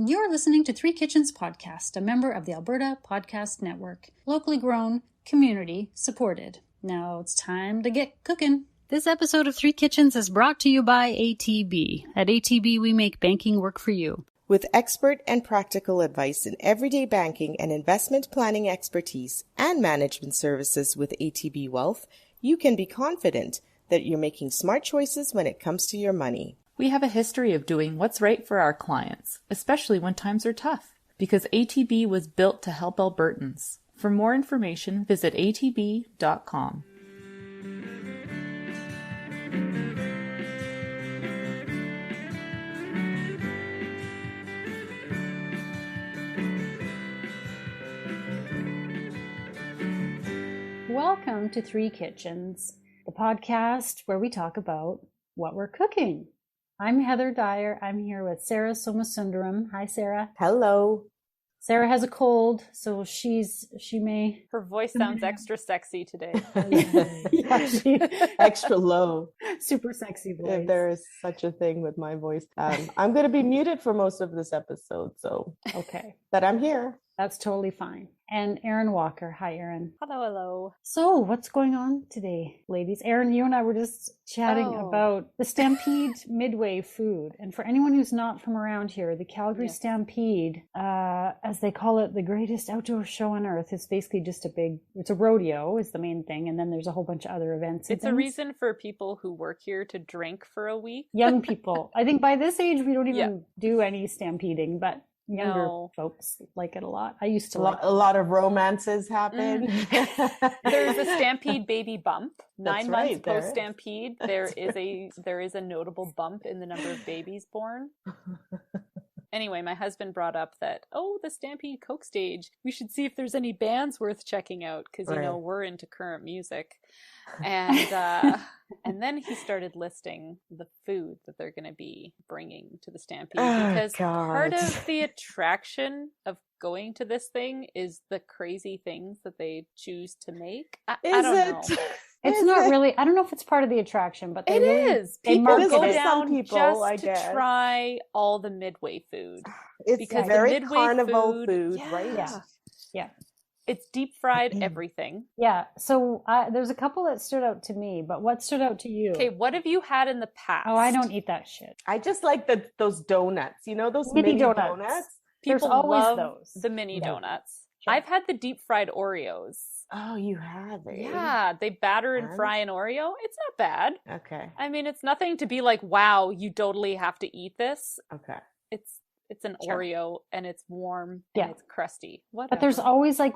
You're listening to Three Kitchens Podcast, a member of the Alberta Podcast Network. Locally grown, community supported. Now it's time to get cooking. This episode of Three Kitchens is brought to you by ATB. At ATB, we make banking work for you. With expert and practical advice in everyday banking and investment planning expertise and management services with ATB Wealth, you can be confident that you're making smart choices when it comes to your money. We have a history of doing what's right for our clients, especially when times are tough, because ATB was built to help Albertans. For more information, visit atb.com. Welcome to Three Kitchens, the podcast where we talk about what we're cooking. I'm Heather Dyer. I'm here with Sarah Somasundaram. Hi, Sarah. Hello. Sarah has a cold, so she may... Her voice sounds extra sexy today. Extra low. Super sexy voice. If there is such a thing with my voice. I'm going to be muted for most of this episode, so... Okay. But I'm here. That's totally fine. And Erin Walker. Hi, Erin. Hello, hello. So what's going on today, ladies? Erin, you and I were just chatting about the Stampede Midway food. And for anyone who's not from around here, the Calgary Stampede, as they call it, the greatest outdoor show on earth, is basically just it's a rodeo is the main thing. And then there's a whole bunch of other events. It's a reason for people who work here to drink for a week. Young people. I think by this age, we don't even do any stampeding, but younger folks like it a lot. I used to a lot of romances happen. There's a Stampede baby bump. 9 months post Stampede, there is a notable bump in the number of babies born. Anyway, my husband brought up that, the Stampede Coke stage, we should see if there's any bands worth checking out, because, we're into current music. And then he started listing the food that they're going to be bringing to the Stampede, because part of the attraction of going to this thing is the crazy things that they choose to make. I don't know. It's not really. I don't know if it's part of the attraction, but it is. People go down just to try all the Midway food. It's because very carnival food, right? Yeah. It's deep fried everything. Yeah. So there's a couple that stood out to me, but what stood out to you? Okay, what have you had in the past? Oh, I don't eat that shit. I just like those donuts. You know, those mini donuts? People always love those. The mini donuts. Sure. I've had the deep fried Oreos. Oh, you have it? Yeah, they batter and fry an Oreo. It's not bad. Okay. I mean, it's nothing to be like, wow, you totally have to eat this. Okay. It's an Oreo and it's warm and it's crusty. Whatever. But there's always there's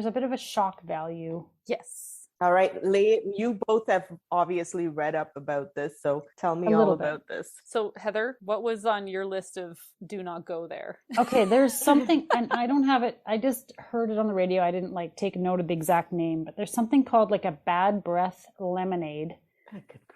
a bit of a shock value. Yes. All right, you both have obviously read up about this, so tell me all about this. So, Heather, what was on your list of do not go there? Okay, there's something, and I don't have it. I just heard it on the radio. I didn't take note of the exact name, but there's something called like a bad breath lemonade.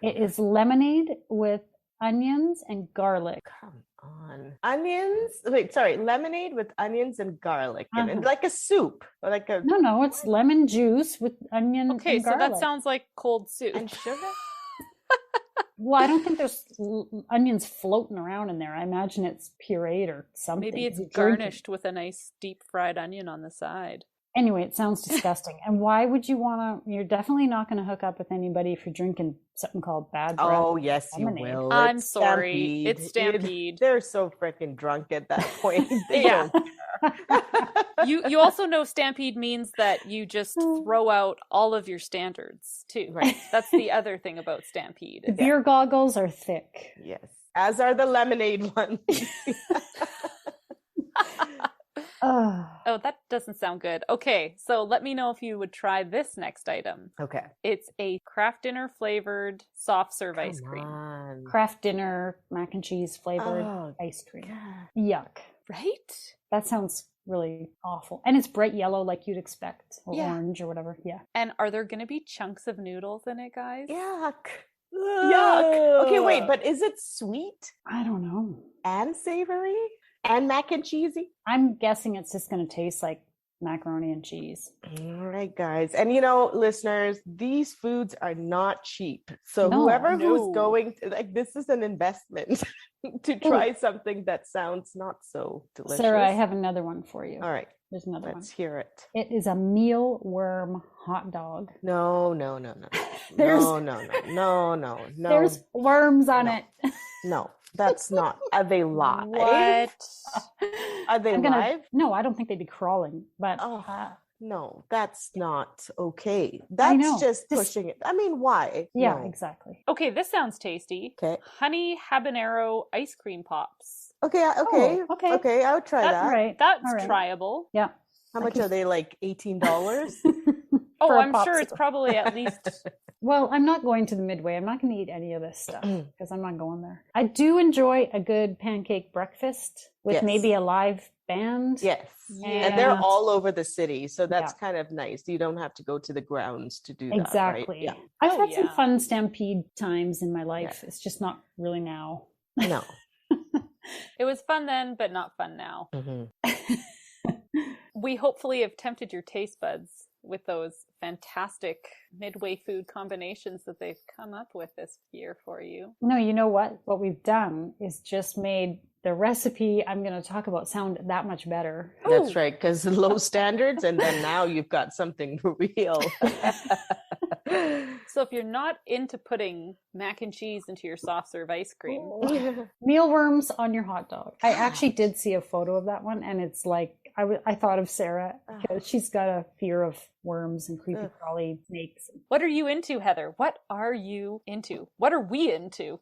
It is lemonade with onions and garlic. Come on. Lemonade with onions and garlic. And like a soup. No, it's lemon juice with onion and garlic. Okay, so that sounds like cold soup. And sugar? Well, I don't think there's onions floating around in there. I imagine it's pureed or something. Maybe it's garnished with a nice deep fried onion on the side. Anyway, it sounds disgusting. And why would you want to? You're definitely not going to hook up with anybody if you're drinking something called bad breath. Oh, yes, lemonade. You will. I'm sorry. Stampede. It's Stampede. They're so freaking drunk at that point. You also know Stampede means that you just throw out all of your standards, too. Right. That's the other thing about Stampede. The beer goggles are thick. Yes. As are the lemonade ones. Oh, that doesn't sound good. Okay, so let me know if you would try this next item. Okay. It's a Kraft Dinner flavored soft serve ice cream. Kraft Dinner mac and cheese flavored ice cream. God. Yuck. Right? That sounds really awful. And it's bright yellow like you'd expect, or orange or whatever. Yeah. And are there going to be chunks of noodles in it, guys? Yuck. Yuck. Okay, wait, but is it sweet? I don't know. And savory? And mac and cheesy? I'm guessing it's just going to taste like macaroni and cheese. All right, guys. And listeners, these foods are not cheap. So No, whoever who's going to, this is an investment to try something that sounds not so delicious. Sarah, I have another one for you. All right. There's another one. Let's hear it. It is a mealworm hot dog. No. There's worms on it. No, that's not. Are they live? What? Are they live? No, I don't think they'd be crawling. But no, that's not okay. That's just pushing it. I mean, why? Yeah, no. Exactly. Okay, this sounds tasty. Okay. Honey habanero ice cream pops. Okay, I'll try that. Right. That's triable. Yeah. How much are they? Like $18? Oh, I'm sure it's probably at least. Well, I'm not going to the Midway. I'm not going to eat any of this stuff because I'm not going there. I do enjoy a good pancake breakfast with maybe a live band. Yes. And they're all over the city. So that's kind of nice. You don't have to go to the grounds to do that. Exactly. Right? Yeah. I've had some fun Stampede times in my life. Yeah. It's just not really now. No. It was fun then, but not fun now. Mm-hmm. We hopefully have tempted your taste buds with those fantastic Midway food combinations that they've come up with this year for you. No, you know what? What we've done is just made the recipe I'm going to talk about sound that much better. That's right, because low standards, and then now you've got something real. So if you're not into putting mac and cheese into your soft serve ice cream. Mealworms on your hot dog. I actually did see a photo of that one, and it's like, I thought of Sarah because she's got a fear of worms and creepy crawly snakes. What are you into, Heather? What are you into? What are we into?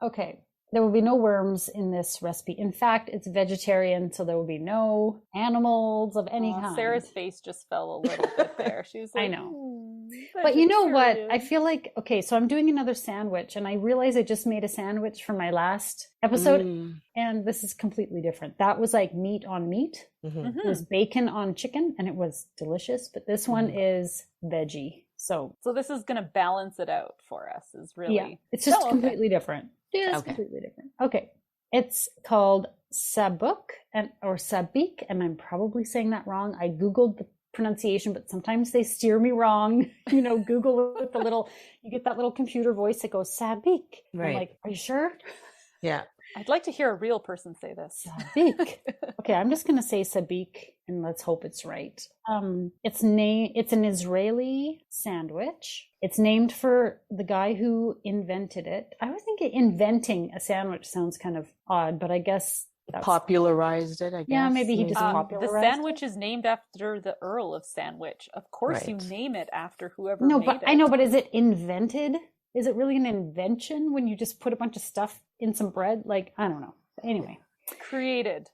Okay. There will be no worms in this recipe. In fact, it's vegetarian, so there will be no animals of any kind. Sarah's face just fell a little bit there. She was like, I know. But you know what? I feel like, okay, so I'm doing another sandwich, and I realized I just made a sandwich for my last episode, and this is completely different. That was like meat on meat. Mm-hmm. It was bacon on chicken, and it was delicious. But this one is veggie. So this is going to balance it out for us, is really... Yeah, it's just completely different. It's completely different. Okay. It's called Sabich or Sabich, and I'm probably saying that wrong. I Googled the pronunciation, but sometimes they steer me wrong. Google with the little, you get that little computer voice that goes Sabich. Right. I'm like, are you sure? Yeah. I'd like to hear a real person say this. Sabich. Okay, I'm just going to say Sabich, and let's hope it's right. It's an Israeli sandwich. It's named for the guy who invented it. I was thinking inventing a sandwich sounds kind of odd, but I guess popularized it, I guess. Yeah, maybe he just popularized the sandwich is named after the Earl of Sandwich. Of course you name it after whoever made it. I know, but is it invented? Is it really an invention when you just put a bunch of stuff in some bread? Like, I don't know. Anyway. Created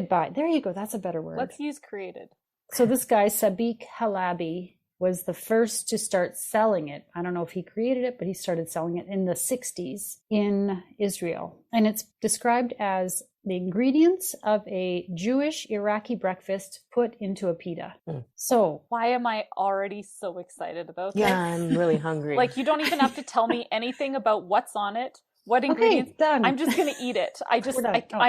by. There you go. That's a better word. Let's use created. So this guy, Sabich Halabi, was the first to start selling it. I don't know if he created it, but he started selling it in the 60s in Israel. And it's described as the ingredients of a Jewish Iraqi breakfast put into a pita. So why am I already so excited about this? Yeah, I'm really hungry. Like, you don't even have to tell me anything about what's on it, what ingredients. Done. I'm just going to eat it. I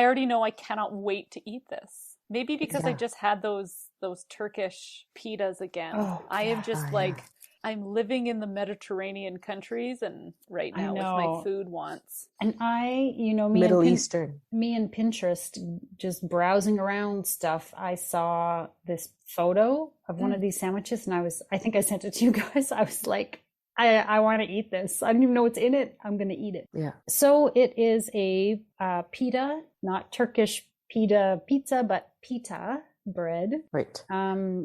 already know I cannot wait to eat this. Maybe because I just had those Turkish pitas again. I am just like, I'm living in the Mediterranean countries, and right now with my food wants. And Middle Eastern. Me and Pinterest, just browsing around stuff, I saw this photo of one of these sandwiches, and I think I sent it to you guys. I was like, I want to eat this. I don't even know what's in it. I'm going to eat it. Yeah. So it is a pita, not Turkish pita pizza, but pita bread. Right.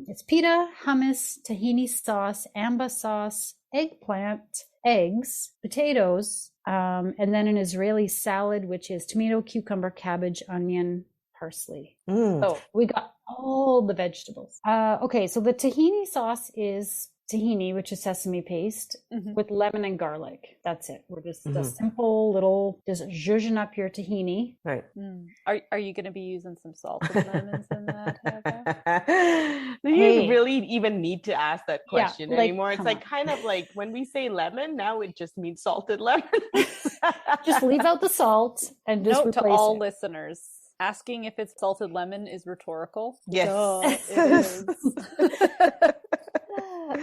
It's pita, hummus, tahini sauce, amba sauce, eggplant, eggs, potatoes, and then an Israeli salad, which is tomato, cucumber, cabbage, onion, parsley. So we got all the vegetables. Okay, so the tahini sauce is tahini, which is sesame paste, with lemon and garlic. That's it. We're just a simple little, just zhuzhing up your tahini. Right. Are you going to be using some salted lemons in that, Heather? Do you really even need to ask that question anymore? It's like kind of like when we say lemon, now it just means salted lemon. Just leave out the salt and just note to all listeners. Asking if it's salted lemon is rhetorical. Yes. It is.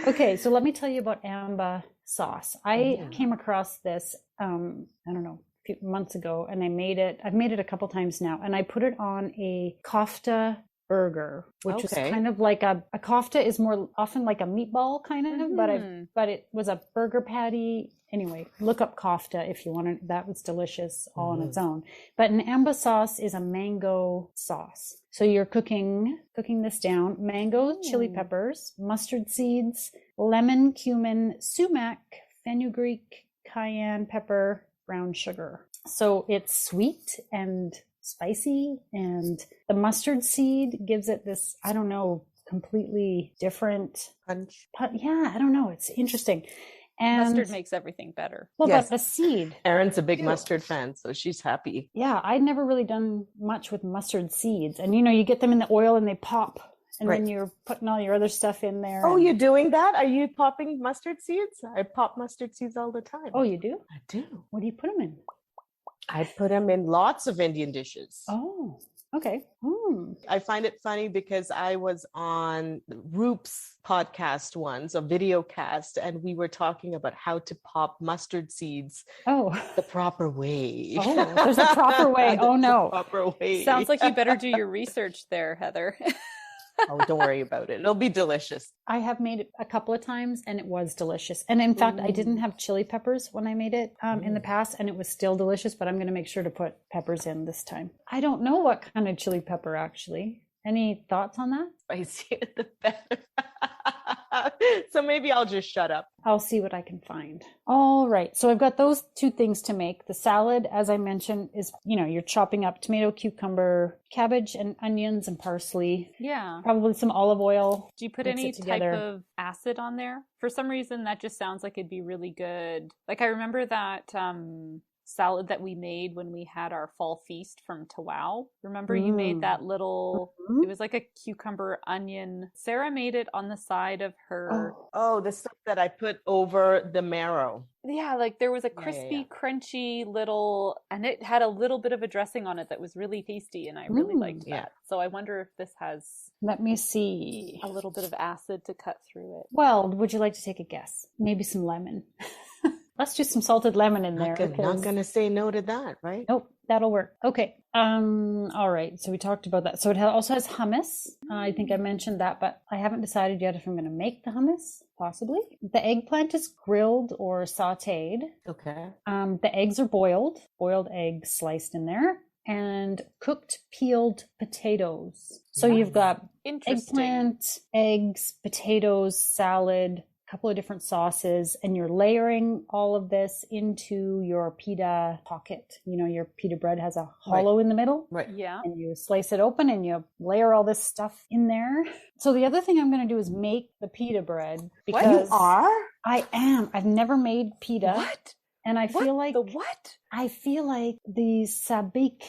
Okay, so let me tell you about Amba sauce. I came across this, I don't know, a few months ago, and I made it. I've made it a couple times now, and I put it on a kofta burger, which was kind of like a kofta is more often like a meatball kind of, but it was a burger patty. Anyway, look up kofta if you want to. That was delicious all on its own. But an Amba sauce is a mango sauce. So you're cooking this down: mango, chili peppers, mustard seeds, lemon, cumin, sumac, fenugreek, cayenne pepper, brown sugar. So it's sweet and spicy, and the mustard seed gives it this, I don't know, completely different punch. Yeah, I don't know. It's interesting. And mustard makes everything better. Well, but the seed. Erin's a big mustard fan, so she's happy. Yeah, I'd never really done much with mustard seeds. And you get them in the oil and they pop. And then you're putting all your other stuff in there. Oh, you're doing that? Are you popping mustard seeds? I pop mustard seeds all the time. Oh, you do? I do. What do you put them in? I put them in lots of Indian dishes. Oh, okay. I find it funny because I was on Roop's podcast once, a video cast, and we were talking about how to pop mustard seeds the proper way. Oh, there's a proper way. Oh, no. Proper way. Sounds like you better do your research there, Heather. Oh, don't worry about it. It'll be delicious. I have made it a couple of times and it was delicious. And in fact, I didn't have chili peppers when I made it in the past, and it was still delicious, but I'm going to make sure to put peppers in this time. I don't know what kind of chili pepper, actually. Any thoughts on that? Spicier the better. So maybe I'll just shut up. I'll see what I can find. All right. So I've got those two things to make. The salad, as I mentioned, is, you're chopping up tomato, cucumber, cabbage, and onions and parsley. Yeah. Probably some olive oil. Do you put any type of acid on there? For some reason, that just sounds like it'd be really good. Like I remember that salad that we made when we had our fall feast from Tawau. Remember you made that little, it was like a cucumber onion. Sarah made it on the side of her. Oh, the stuff that I put over the marrow. Yeah, like there was a crispy, crunchy little, and it had a little bit of a dressing on it that was really tasty, and I really liked that. So I wonder if this has, let me see, a little bit of acid to cut through it. Well, would you like to take a guess? Maybe some lemon. Let's do some salted lemon in there. Not going to say no to that, right? Nope, that'll work. Okay. All right. So we talked about that. So it also has hummus. I think I mentioned that, but I haven't decided yet if I'm going to make the hummus. Possibly. The eggplant is grilled or sautéed. Okay. The eggs are boiled eggs sliced in there, and cooked peeled potatoes. So you've got eggplant, eggs, potatoes, salad, couple of different sauces, and you're layering all of this into your pita pocket. Your pita bread has a hollow in the middle. Right. Yeah. And you slice it open and you layer all this stuff in there. So the other thing I'm going to do is make the pita bread. Because what? You are? I am. I've never made pita. What? And I feel like the what? I feel like the sabich.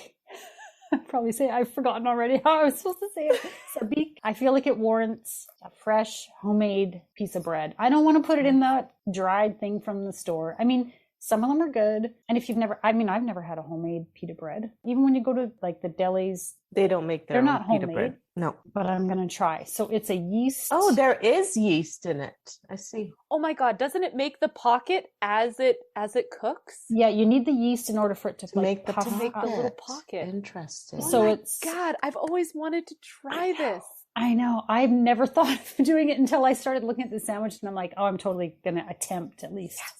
I'd probably say I've forgotten already how I was supposed to say it. Sabich. I feel like it warrants a fresh, homemade piece of bread. I don't want to put it in that dried thing from the store. I mean, some of them are good. And if you've never, I've never had a homemade pita bread. Even when you go to like the delis, they don't make their they're own not pita homemade. bread. No. But I'm going to try. So it's a yeast. Oh, there is yeast in it. I see. Oh my God. Doesn't it make the pocket as it cooks? Yeah, you need the yeast in order for it to make the little pocket. Interesting. So it's God, I've always wanted to try this. I know. I've never thought of doing it until I started looking at the sandwich, and I'm like, oh, I'm totally going to attempt at least. Yes.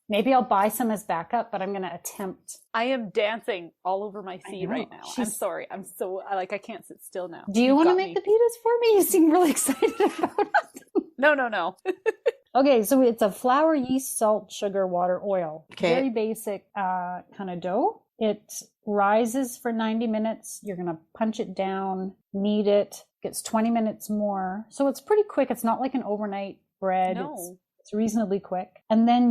Maybe I'll buy some as backup, but I'm going to attempt. I am dancing all over my feet right now. I'm sorry. I'm so, I can't sit still now. Do you want to make the pitas for me? You seem really excited about it. No. Okay, so it's a flour, yeast, salt, sugar, water, oil. Okay. Very basic kind of dough. It rises for 90 minutes. You're going to punch it down, knead it. Gets 20 minutes more. So it's pretty quick. It's not like an overnight bread. No. It's reasonably quick. And then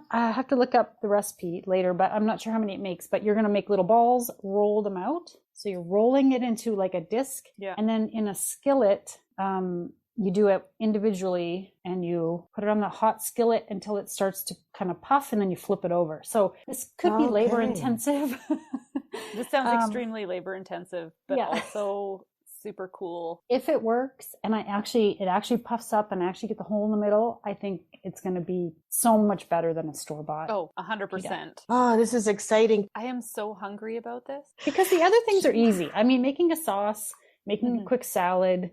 I have to look up the recipe later, but I'm not sure how many it makes, but you're going to make little balls, roll them out. So you're rolling it into like a disc. Yeah. And then in a skillet, you do it individually and you put it on the hot skillet until it starts to kind of puff, and then you flip it over. So this could be labor intensive. This sounds extremely labor intensive, but also super cool. If it works and it actually puffs up and I actually get the hole in the middle, I think it's going to be so much better than a store-bought. Oh, 100%. Oh, this is exciting. I am so hungry about this. Because the other things are easy. I mean, making a sauce, making a quick salad,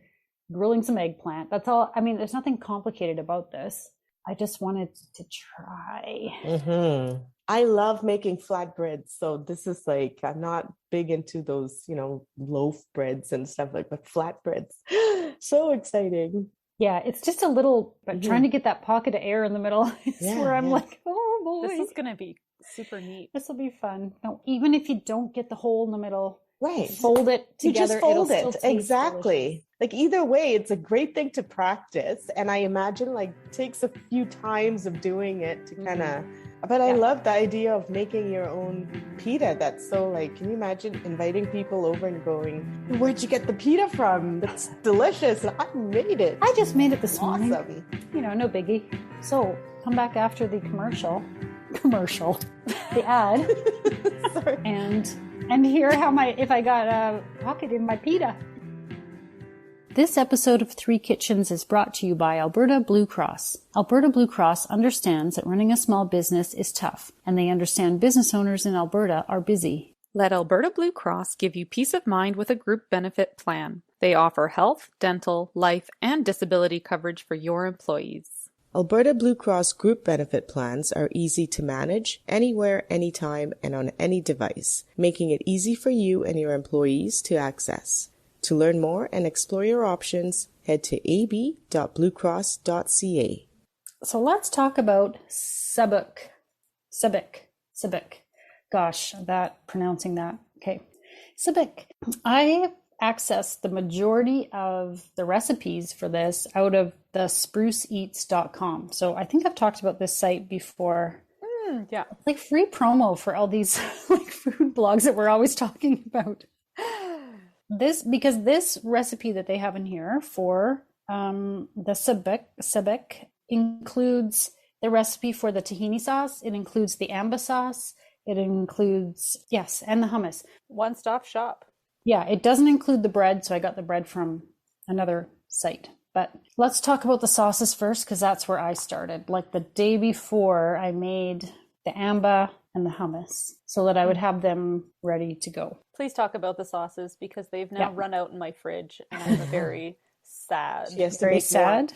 grilling some eggplant. That's all. I mean, there's nothing complicated about this. I just wanted to try. I love making flatbreads. So this is like, I'm not big into those, loaf breads and stuff but flatbreads. So exciting. Yeah, it's just a little, but trying to get that pocket of air in the middle is where I'm like, oh boy. This is going to be super neat. This will be fun. No, even if you don't get the hole in the middle, fold it together. You just fold it. Exactly. Delicious. Like either way, it's a great thing to practice. And I imagine like takes a few times of doing it to kind of, but I love the idea of making your own pita. That's so like, can you imagine inviting people over and going, where'd you get the pita from? That's delicious. I made it. I just made it this morning. Awesome. No biggie. So come back after the commercial, the ad, Sorry. and hear if I got a pocket in my pita. This episode of Three Kitchens is brought to you by Alberta Blue Cross. Alberta Blue Cross understands that running a small business is tough, and they understand business owners in Alberta are busy. Let Alberta Blue Cross give you peace of mind with a group benefit plan. They offer health, dental, life, and disability coverage for your employees. Alberta Blue Cross group benefit plans are easy to manage, anywhere, anytime, and on any device, making it easy for you and your employees to access. To learn more and explore your options, head to ab.bluecross.ca. So let's talk about Sabich. Gosh, pronouncing that. Okay. Sabich. I accessed the majority of the recipes for this out of the spruceeats.com. So I think I've talked about this site before. Yeah. Like free promo for all these like food blogs that we're always talking about. Because this recipe that they have in here for the Sabich includes the recipe for the tahini sauce. It includes the amba sauce. It includes, and the hummus. One-stop shop. Yeah, it doesn't include the bread, so I got the bread from another site. But let's talk about the sauces first, because that's where I started. Like the day before, I made the amba and the hummus so that I would have them ready to go. Please talk about the sauces, because they've now run out in my fridge, and I'm a very sad, very sad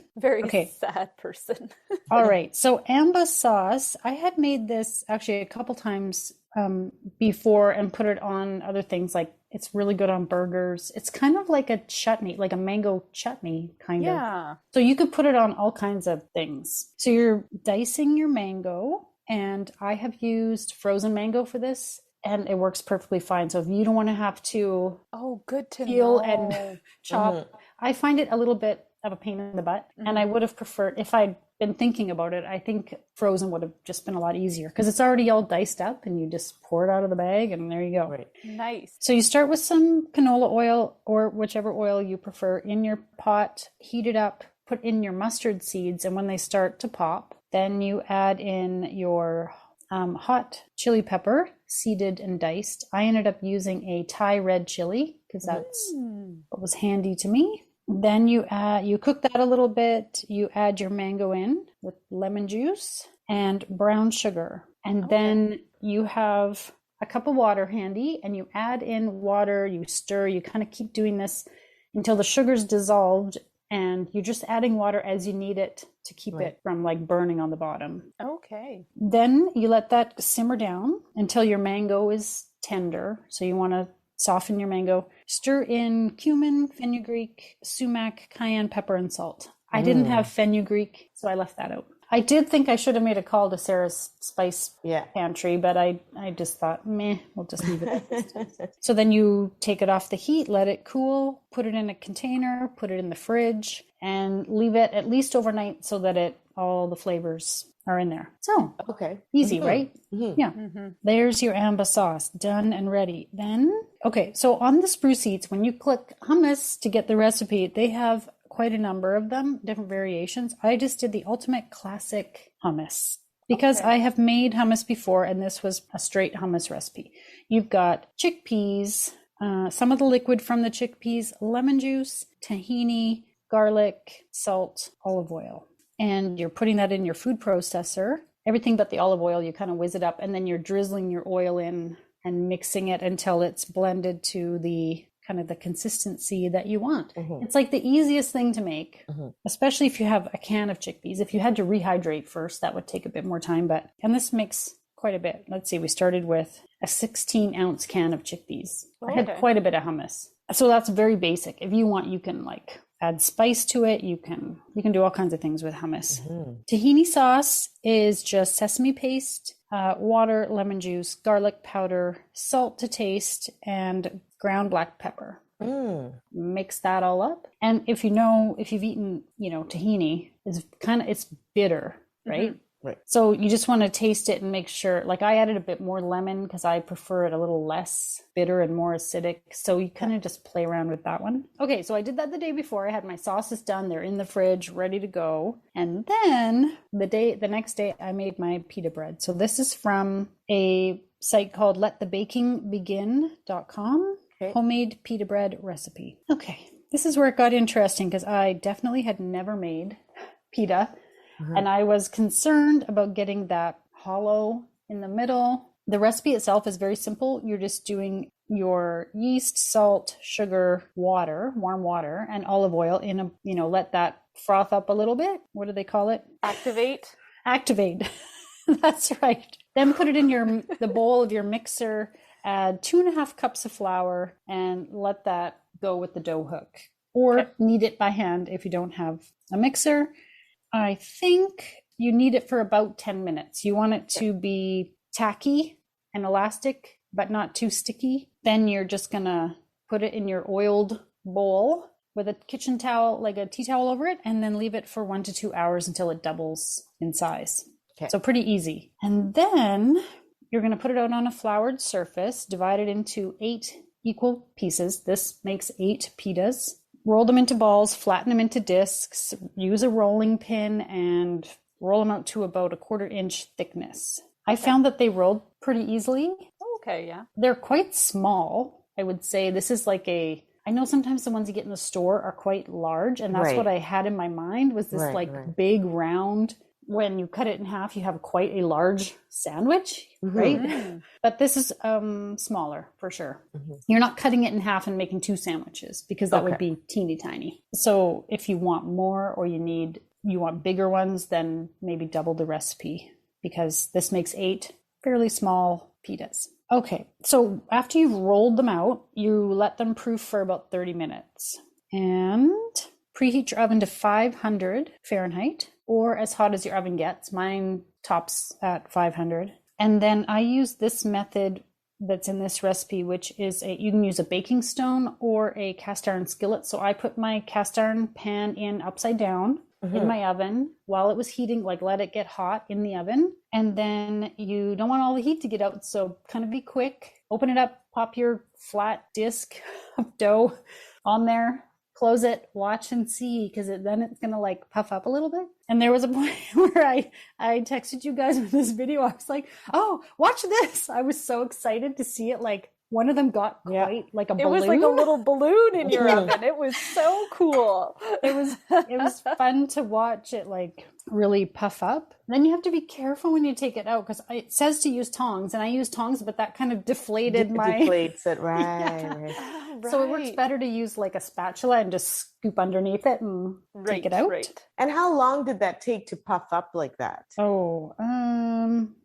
person. All right. So amba sauce, I had made this actually a couple times before and put it on other things. Like it's really good on burgers. It's kind of like a chutney, like a mango chutney kind of. Yeah. So you could put it on all kinds of things. So you're dicing your mango, and I have used frozen mango for this, and it works perfectly fine. So if you don't want to have to good to peel know. and chop, I find it a little bit of a pain in the butt. And I would have preferred, if I'd been thinking about it, I think frozen would have just been a lot easier, because it's already all diced up and you just pour it out of the bag and there you go. Right. Nice. So you start with some canola oil or whichever oil you prefer in your pot, heat it up, put in your mustard seeds, and when they start to pop, then you add in your hot chili pepper, seeded and diced. I ended up using a Thai red chili because that's what was handy to me. Then you cook that a little bit. You add your mango in with lemon juice and brown sugar. And then you have a cup of water handy, and you add in water, you stir, you kind of keep doing this until the sugar's dissolved, and you're just adding water as you need it to keep it from like burning on the bottom. Okay. Then you let that simmer down until your mango is tender. So you want to soften your mango. Stir in cumin, fenugreek, sumac, cayenne pepper, and salt. I didn't have fenugreek, so I left that out. I did think I should have made a call to Sarah's spice pantry, but I just thought, we'll just leave it. So then you take it off the heat, let it cool, put it in a container, put it in the fridge, and leave it at least overnight so that all the flavors are in there. So easy, right? Yeah. There's your amba sauce done and ready. Then so on the Spruce Eats, when you click hummus to get the recipe, they have quite a number of them, different variations. I just did the ultimate classic hummus because I have made hummus before, and this was a straight hummus recipe. You've got chickpeas, some of the liquid from the chickpeas, lemon juice, tahini, garlic, salt, olive oil. And you're putting that in your food processor. Everything but the olive oil, you kind of whiz it up, and then you're drizzling your oil in and mixing it until it's blended to the kind of the consistency that you want. It's like the easiest thing to make, especially if you have a can of chickpeas. If you had to rehydrate first, that would take a bit more time, and this makes quite a bit. Let's see, we started with a 16-ounce can of chickpeas. I had quite a bit of hummus. So that's very basic. If you want, you can like add spice to it. You can do all kinds of things with hummus. Tahini sauce is just sesame paste, water, lemon juice, garlic powder, salt to taste, and ground black pepper. Mix that all up. And if you've eaten, tahini, it's bitter, right? Right. So you just want to taste it and make sure, like I added a bit more lemon because I prefer it a little less bitter and more acidic. So you kind of just play around with that one. Okay, so I did that the day before. I had my sauces done. They're in the fridge, ready to go. And then the next day I made my pita bread. So this is from a site called letthebakingBegin.com. Homemade pita bread recipe. Okay, this is where it got interesting because I definitely had never made pita. And I was concerned about getting that hollow in the middle. The recipe itself is very simple. You're just doing your yeast, salt, sugar, water, warm water, and olive oil in let that froth up a little bit. What do they call it? Activate. That's right. Then put it in the bowl of your mixer, add 2.5 cups of flour, and let that go with the dough hook. Or knead it by hand if you don't have a mixer. I think you need it for about 10 minutes. You want it to be tacky and elastic, but not too sticky. Then you're just going to put it in your oiled bowl with a kitchen towel, like a tea towel over it, and then leave it for 1 to 2 hours until it doubles in size. So pretty easy. And then you're going to put it out on a floured surface, divide it into 8 equal pieces. This makes 8 pitas. Roll them into balls, flatten them into discs, use a rolling pin, and roll them out to about 1/4 inch thickness. I found that they rolled pretty easily. Okay, yeah. They're quite small. I would say this is like I know sometimes the ones you get in the store are quite large, and that's what I had in my mind was this big round. When you cut it in half, you have quite a large sandwich, right? But this is smaller for sure. You're not cutting it in half and making 2 sandwiches because that would be teeny tiny. So if you want more or you want bigger ones, then maybe double the recipe because this makes 8 fairly small pitas. Okay, so after you've rolled them out, you let them proof for about 30 minutes and preheat your oven to 500 Fahrenheit. Or as hot as your oven gets. Mine tops at 500. And then I use this method that's in this recipe, which is you can use a baking stone or a cast iron skillet. So I put my cast iron pan in upside down in my oven while it was heating, like let it get hot in the oven. And then you don't want all the heat to get out. So kind of be quick, open it up, pop your flat disc of dough on there. Close it, watch and see, because then it's going to like puff up a little bit. And there was a point where I texted you guys with this video. I was like, oh, watch this. I was so excited to see it. Like one of them got quite like a balloon. It was like a little balloon in your oven. It was so cool. It was fun to watch it like really puff up. Then you have to be careful when you take it out because it says to use tongs, and I use tongs, but that kind of deflated deflates it, right? Right. So it works better to use like a spatula and just scoop underneath it and take it out. Right. And how long did that take to puff up like that? Oh,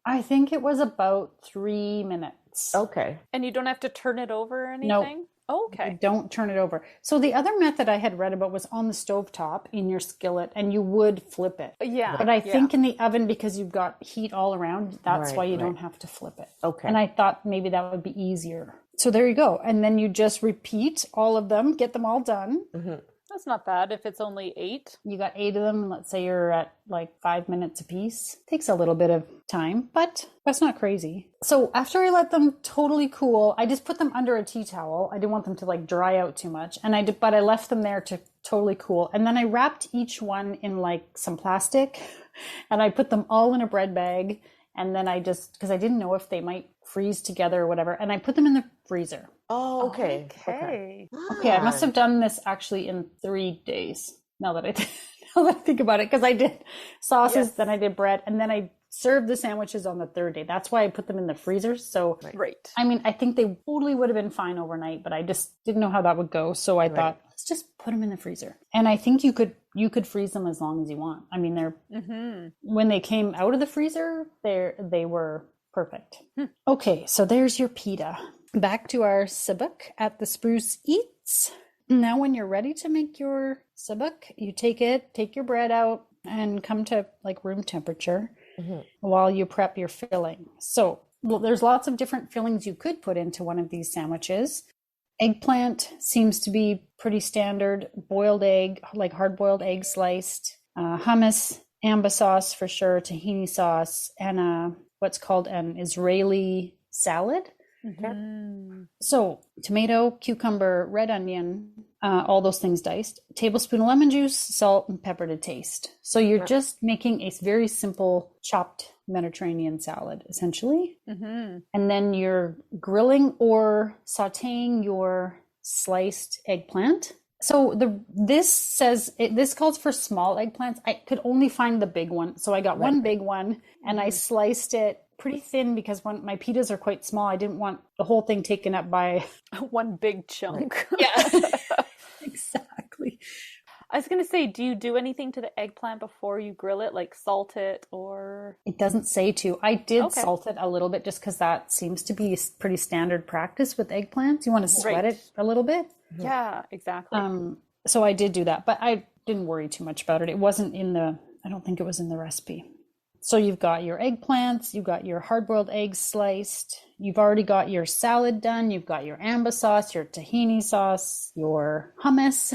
I think it was about 3 minutes. Okay. And you don't have to turn it over or anything? Nope. Oh, okay. Don't turn it over. So the other method I had read about was on the stovetop in your skillet, and you would flip it. Yeah. But I think in the oven, because you've got heat all around, that's why you don't have to flip it. Okay. And I thought maybe that would be easier. So there you go. And then you just repeat all of them, get them all done. That's not bad if it's only 8. You got 8 of them, and let's say you're at like 5 minutes a piece. Takes a little bit of time, but that's not crazy. So after I let them totally cool, I just put them under a tea towel. I didn't want them to like dry out too much, but I left them there to totally cool. And then I wrapped each one in like some plastic, and I put them all in a bread bag. And then because I didn't know if they might freeze together or whatever, and I put them in the freezer. Oh, okay. Okay, I must have done this actually in 3 days. Now that I think about it, because I did sauces, then I did bread, and then I served the sandwiches on the 3rd day. That's why I put them in the freezer. So, right. I mean, I think they totally would have been fine overnight, but I just didn't know how that would go. So I thought, let's just put them in the freezer. And I think you could freeze them as long as you want. I mean, they're when they came out of the freezer, they were perfect. Okay, so there's your pita. Back to our sabich at the Spruce Eats. Now when you're ready to make your sabich, you take your bread out and come to like room temperature while you prep your filling. So there's lots of different fillings you could put into one of these sandwiches. Eggplant seems to be pretty standard. Boiled egg, like hard-boiled egg sliced. Hummus, amba sauce for sure, tahini sauce, and what's called an Israeli salad. So tomato, cucumber, red onion, all those things diced, tablespoon of lemon juice, salt, and pepper to taste. So you're just making a very simple chopped Mediterranean salad, essentially. And then you're grilling or sauteing your sliced eggplant. So this calls for small eggplants. I could only find the big one. So I got one big one, and I sliced it pretty thin because my pitas are quite small. I didn't want the whole thing taken up by one big chunk. Yeah, exactly. I was going to say, do you do anything to the eggplant before you grill it, like salt it or? It doesn't say to. I did salt it a little bit just because that seems to be pretty standard practice with eggplants. You want to sweat it a little bit. Yeah, exactly. So I did do that, but I didn't worry too much about it. It wasn't I don't think it was in the recipe. So you've got your eggplants, you've got your hard-boiled eggs sliced, you've already got your salad done, you've got your amba sauce, your tahini sauce, your hummus.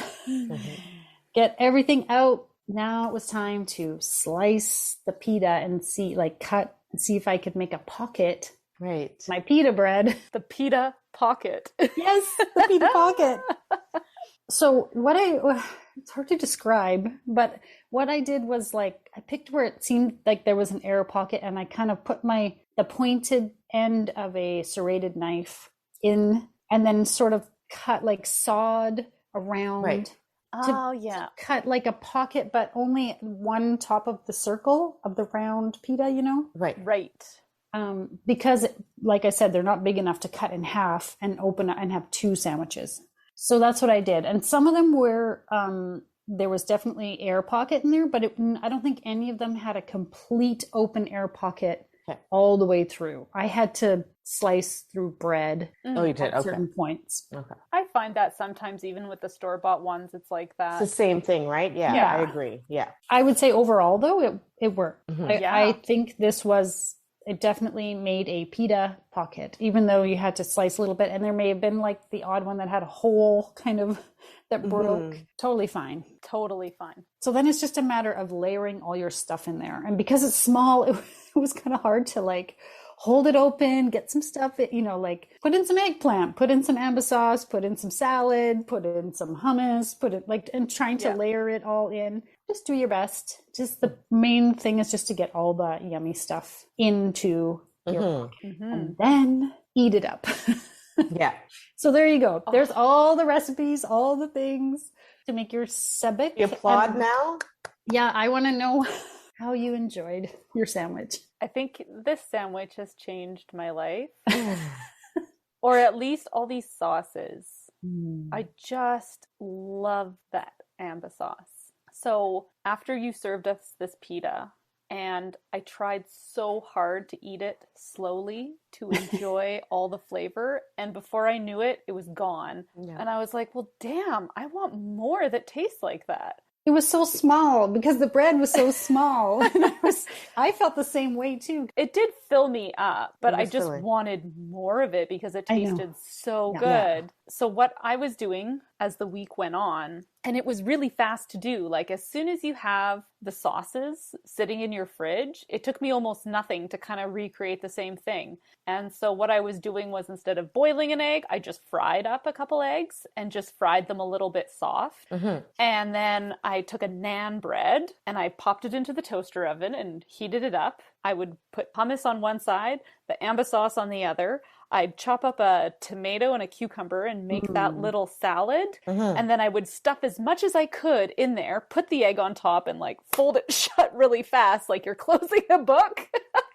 Get everything out. Now it was time to slice the pita and cut and see if I could make a pocket. Right. My pita bread. The pita pocket. Yes, the pita pocket. So it's hard to describe, but what I did was I picked where it seemed like there was an air pocket, and I kind of put the pointed end of a serrated knife in, and then sort of cut sawed around. Right. To cut like a pocket, but only one top of the circle of the round pita, Right. Because like I said, they're not big enough to cut in half and open and have 2 sandwiches. So that's what I did. And some of them were, there was definitely air pocket in there, but I don't think any of them had a complete open air pocket all the way through. I had to slice through bread at certain points. Okay. I find that sometimes even with the store-bought ones, it's like that. It's the same thing, right? Yeah, I agree. Yeah. I would say overall, though, it worked. I think it definitely made a pita pocket, even though you had to slice a little bit, and there may have been the odd one that had a hole kind of that broke. Totally fine. So then it's just a matter of layering all your stuff in there. And because it's small, it was kind of hard to hold it open, get some stuff, put in some eggplant, put in some amba sauce, put in some salad, put in some hummus, and trying to layer it all in. Just do your best. Just the main thing is just to get all the yummy stuff into your and then eat it up. Yeah. So there you go. There's all the recipes, all the things to make your sabich. You applaud now? Yeah, I want to know how you enjoyed your sandwich. I think this sandwich has changed my life. Or at least all these sauces. I just love that amba sauce. So after you served us this pita, and I tried so hard to eat it slowly to enjoy all the flavor, and before I knew it, it was gone. Yeah. And I was like, well, damn, I want more that tastes like that. It was so small because the bread was so small. And I felt the same way too. It did fill me up, but I just wanted more of it because it tasted so good. So what I was doing as the week went on, and it was really fast to do. Like as soon as you have the sauces sitting in your fridge, it took me almost nothing to kind of recreate the same thing. And so what I was doing was instead of boiling an egg, I just fried up a couple eggs and just fried them a little bit soft. Mm-hmm. And then I took a naan bread and I popped it into the toaster oven and heated it up. I would put hummus on one side, the amba sauce on the other. I'd chop up a tomato and a cucumber and make that little salad. Mm-hmm. And then I would stuff as much as I could in there, put the egg on top and like fold it shut really fast, like you're closing a book.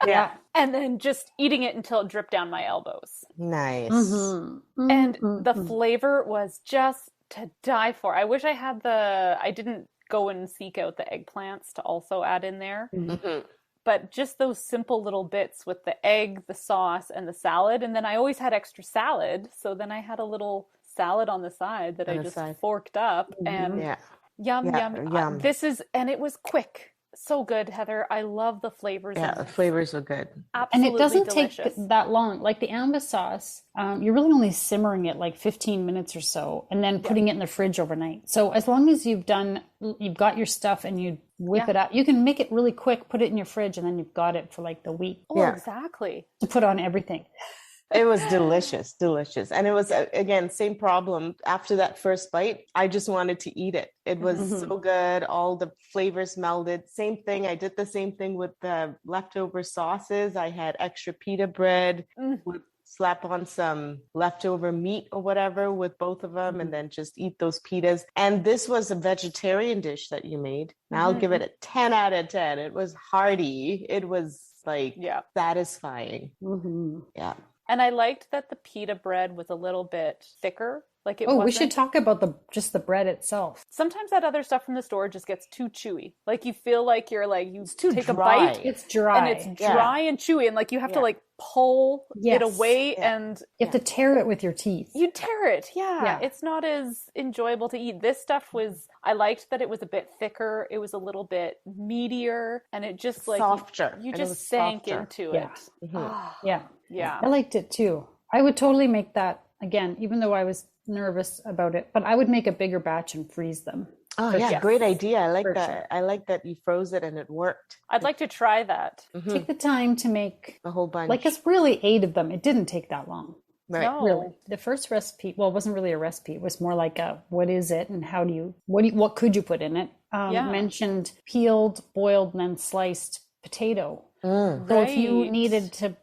Yeah. And then just eating it until it dripped down my elbows. Nice. Mm-hmm. And the flavor was just to die for. I wish I didn't go and seek out the eggplants to also add in there. Mm-hmm. But just those simple little bits with the egg, the sauce, and the salad. And then I always had extra salad. So then I had a little salad on the side that I just forked up. And yum. And it was quick. So good, Heather. I love the flavors. Yeah, the flavors are good. Absolutely and it doesn't delicious. take that long. Like the amba sauce, you're really only simmering it like 15 minutes or so, and then putting it in the fridge overnight. So as long as you've got your stuff and you whip it up, you can make it really quick, put it in your fridge, and then you've got it for like the week. Oh, exactly. To put on everything. It was delicious. And it was, again, same problem. After that first bite, I just wanted to eat it. It was so good. All the flavors melded. Same thing. I did the same thing with the leftover sauces. I had extra pita bread, would slap on some leftover meat or whatever with both of them, and then just eat those pitas. And this was a vegetarian dish that you made. And I'll give it a 10 out of 10. It was hearty. It was like satisfying. Mm-hmm. Yeah. And I liked that the pita bread was a little bit thicker. Like it wasn't... we should talk about just the bread itself. Sometimes that other stuff from the store just gets too chewy. Like you feel like you're like, it's too take dry. a bite. It's dry. And it's dry and chewy. And like you have to like pull it away and... You have to tear it with your teeth. You tear it. Yeah. It's not as enjoyable to eat. This stuff was... I liked that it was a bit thicker. It was a little bit meatier. And it just like... Softer. You just sank into it. Mm-hmm. Yeah. I liked it too. I would totally make that again, even though I was nervous about it, but I would make a bigger batch and freeze them. Oh yeah, great idea. I like that. Sure. I like that you froze it and it worked. I'd like to try that. Take the time to make a whole bunch. Like it's really 8 of them. It didn't take that long. Right. No. Really. The first recipe, well, it wasn't really a recipe. It was more like what is it and what could you put in it? Mentioned peeled, boiled, and then sliced potato. So if you needed to,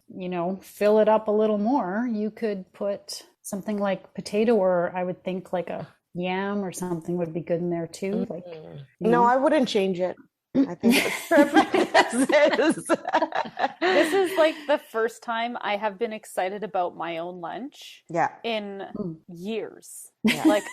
fill it up a little more, you could put something like potato, or I would think like a yam or something would be good in there too. Like, no, I wouldn't change it. I think it's perfect as is. This is like the first time I have been excited about my own lunch in years. Yeah. Like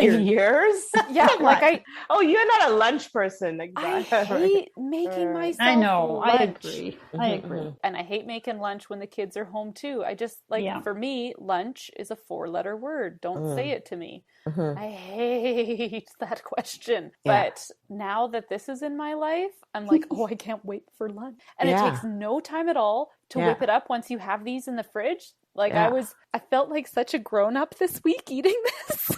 years? Yeah. Like you're not a lunch person. Exactly. I hate making myself I know. lunch. I agree. And I hate making lunch when the kids are home too. I just for me, lunch is a 4-letter word. Don't say it to me. I hate that question. Yeah. But now that this is in my life, I'm like, I can't wait for lunch. And it takes no time at all to whip it up once you have these in the fridge. Like I felt like such a grown-up this week eating this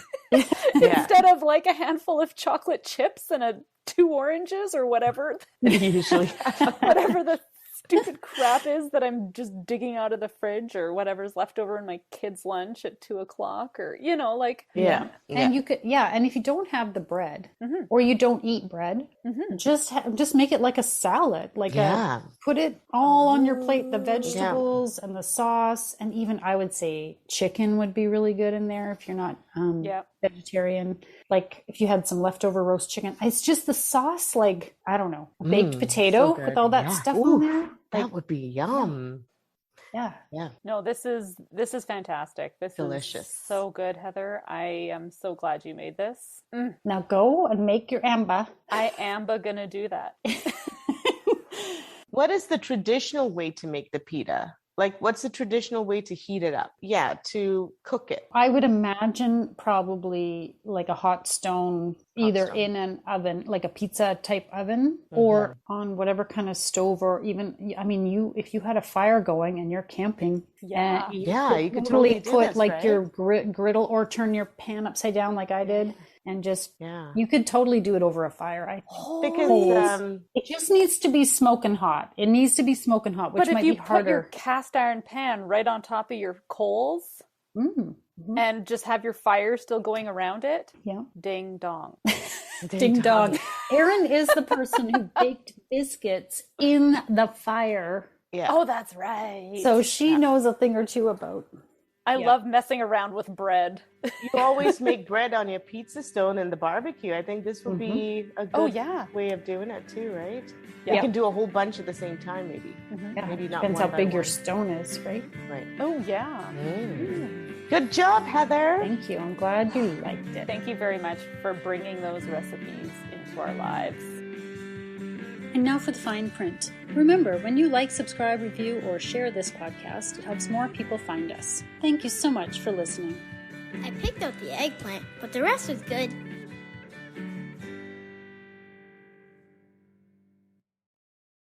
instead of like a handful of chocolate chips and 2 oranges or whatever. Usually. Whatever the stupid crap is that I'm just digging out of the fridge or whatever's left over in my kids' lunch at 2:00 or, And you could, and if you don't have the bread or you don't eat bread, just make it like a salad, put it all on your plate, the vegetables and the sauce. And even I would say chicken would be really good in there if you're not vegetarian. Like if you had some leftover roast chicken, it's just the sauce, like, I don't know, a baked potato with all that stuff on there. That would be yum. Yeah. No, this is fantastic. This delicious. Is so good, Heather. I am so glad you made this. Now go and make your amba. I am gonna do that. What is the traditional way to make the pita? Like, what's the traditional way to heat it up? Yeah, to cook it. I would imagine probably like a hot stone, either in an oven, like a pizza type oven, or on whatever kind of stove, or even, I mean, if you had a fire going and you're camping, you could totally put this, like right? Your griddle, or turn your pan upside down like I did. And just, you could totally do it over a fire, I think. Because it just needs to be smoking hot. It needs to be smoking hot, which might be harder. But if you put your cast iron pan right on top of your coals and just have your fire still going around it, ding dong. Ding dong. Erin is the person who baked biscuits in the fire. Yeah. Oh, that's right. So she knows a thing or two about. I love messing around with bread. You always make bread on your pizza stone and the barbecue. I think this would be a good way of doing it too, right? Yeah. You can do a whole bunch at the same time, maybe. Maybe not. Depends how big your stone is, right? Right. Oh, yeah. Good job, Heather. Thank you. I'm glad you liked it. Thank you very much for bringing those recipes into our lives. And now for the fine print. Remember, when you like, subscribe, review, or share this podcast, it helps more people find us. Thank you so much for listening. I picked out the eggplant, but the rest was good.